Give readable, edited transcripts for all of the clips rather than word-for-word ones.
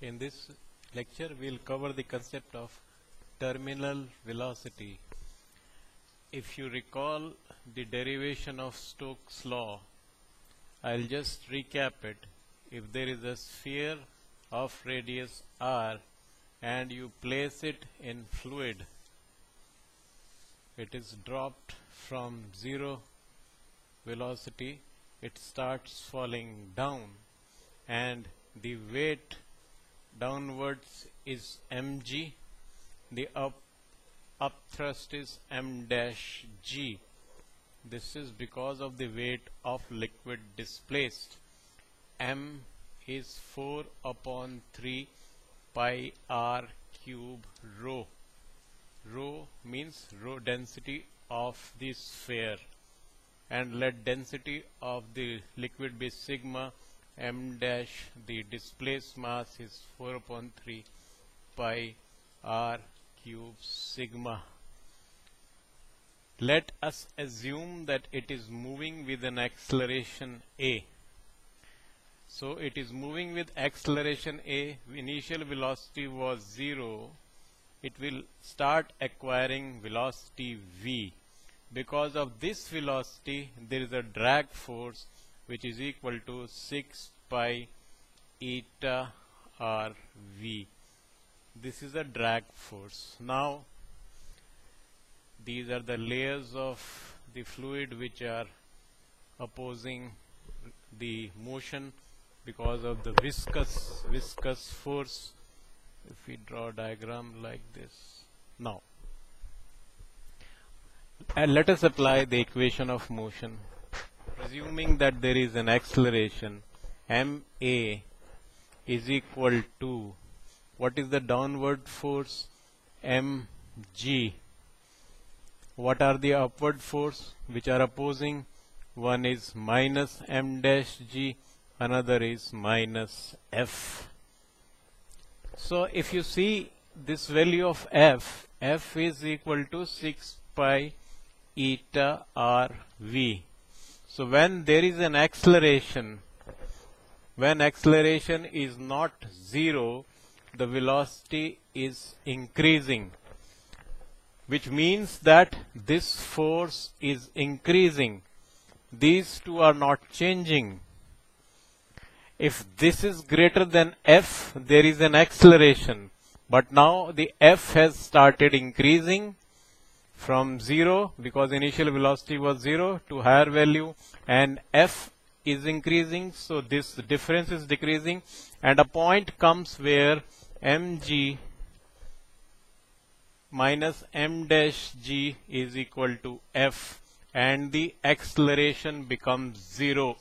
In this lecture, we'll cover the concept of terminal velocity. If you recall the derivation of Stokes' law, I'll just recap it. If there is a sphere of radius r and you place it in fluid, it is dropped from zero velocity, it starts falling down, and the weight downwards is mg, the up thrust is m dash g. This is because of the weight of liquid displaced. M is 4 upon 3 pi r cube rho. Rho means rho density of the sphere, and let density of the liquid be sigma. M dash, the displaced mass, is 4 upon 3 pi r cube sigma. Let us assume that it is moving with an acceleration a. So it is moving with acceleration a. Initial velocity was 0. It will start acquiring velocity v. Because of this velocity, there is a drag force which is equal to 6 pi eta r v. This is a drag force. Now, these are the layers of the fluid which are opposing the motion because of the viscous force. If we draw a diagram like this. Now, and let us apply the equation of motion. Presuming that there is an acceleration, ma is equal to, what is the downward force? mg. What are the upward force which are opposing? One is minus m dash g, another is minus f. So if you see this value of f is equal to 6 pi eta r v. So when there is an acceleration, when acceleration is not 0, the velocity is increasing, which means that this force is increasing. These two are not changing. If this is greater than f, there is an acceleration. But now the f has started increasing from 0, because initial velocity was 0, to higher value, and f is increasing, so this difference is decreasing, and a point comes where mg minus m dash g is equal to f, and the acceleration becomes 0.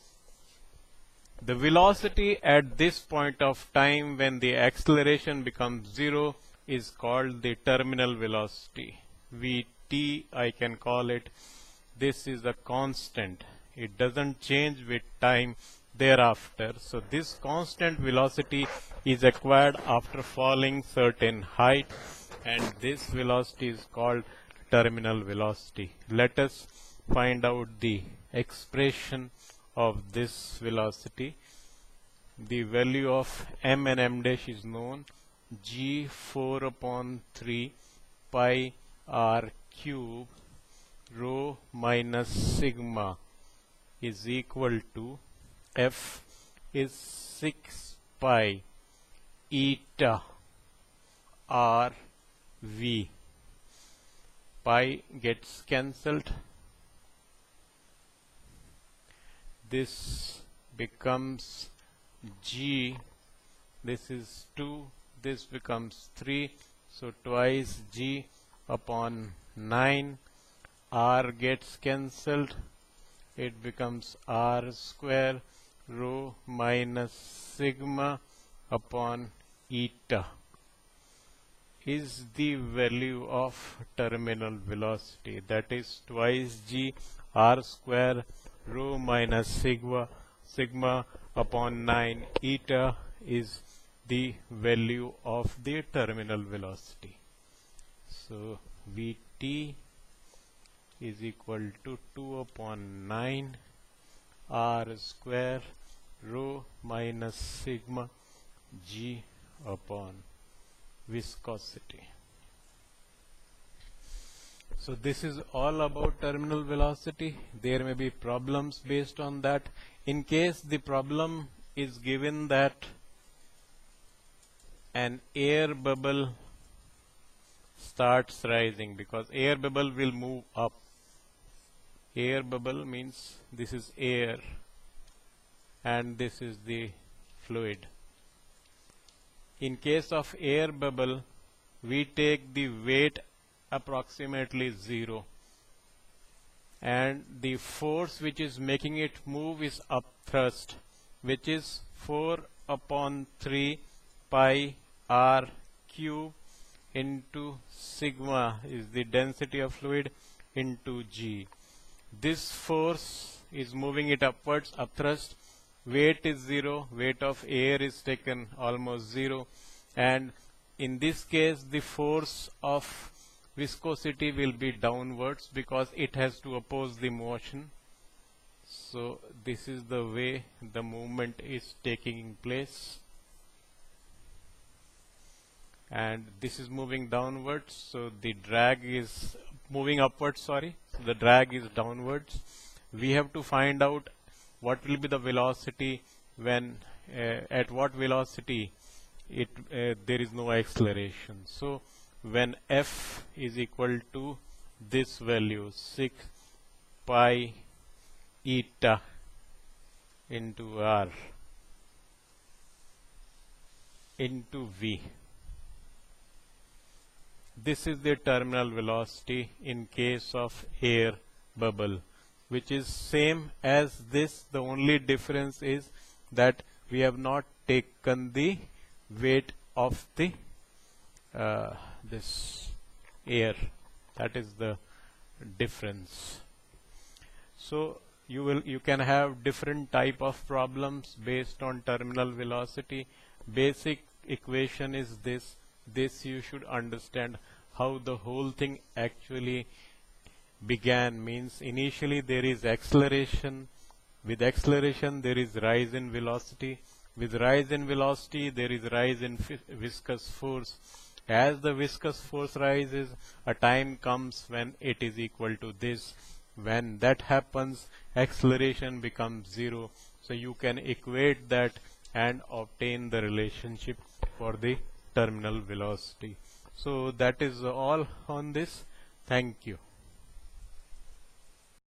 The velocity at this point of time when the acceleration becomes 0 is called the terminal velocity. Vt, I can call it. This is a constant. It doesn't change with time thereafter. So this constant velocity is acquired after falling certain height, and this velocity is called terminal velocity. Let us find out the expression of this velocity. The value of m and m dash is known. G 4 upon 3 pi r cube rho minus sigma is equal to f is 6 pi eta r v. Pi gets cancelled. This becomes g. This is 2. This becomes 3. So twice g upon 9. R gets cancelled. It becomes r square rho minus sigma upon eta is the value of terminal velocity. That is twice g r square rho minus sigma upon 9 eta is the value of the terminal velocity. So Vt is equal to 2 upon 9 r square rho minus sigma g upon viscosity. So this is all about terminal velocity. There may be problems based on that. In case the problem is given that an air bubble starts rising, because air bubble will move up. Air bubble means this is air and this is the fluid. In case of air bubble, we take the weight approximately 0, and the force which is making it move is upthrust, which is 4 upon 3 pi r cube into sigma is the density of fluid into g. This force is moving it upwards, upthrust. Weight is 0, weight of air is taken almost 0, and in this case the force of viscosity will be downwards because it has to oppose the motion. So this is the way the movement is taking place, and this is moving downwards, so the drag is moving upwards, sorry, so the drag is downwards. We have to find out what will be the velocity when at what velocity there is no acceleration. So when f is equal to this value 6 pi eta into r into v, this is the terminal velocity in case of air bubble, which is same as this. The only difference is that we have not taken the weight of the this air. That is the difference. So you can have different type of problems based on terminal velocity. Basic equation is this. This you should understand how the whole thing actually began. Means initially there is acceleration. With acceleration there is rise in velocity. With rise in velocity there is rise in viscous force. As the viscous force rises, a time comes when it is equal to this. When that happens, acceleration becomes 0. So you can equate that and obtain the relationship for the terminal velocity. So that is all on this. Thank you.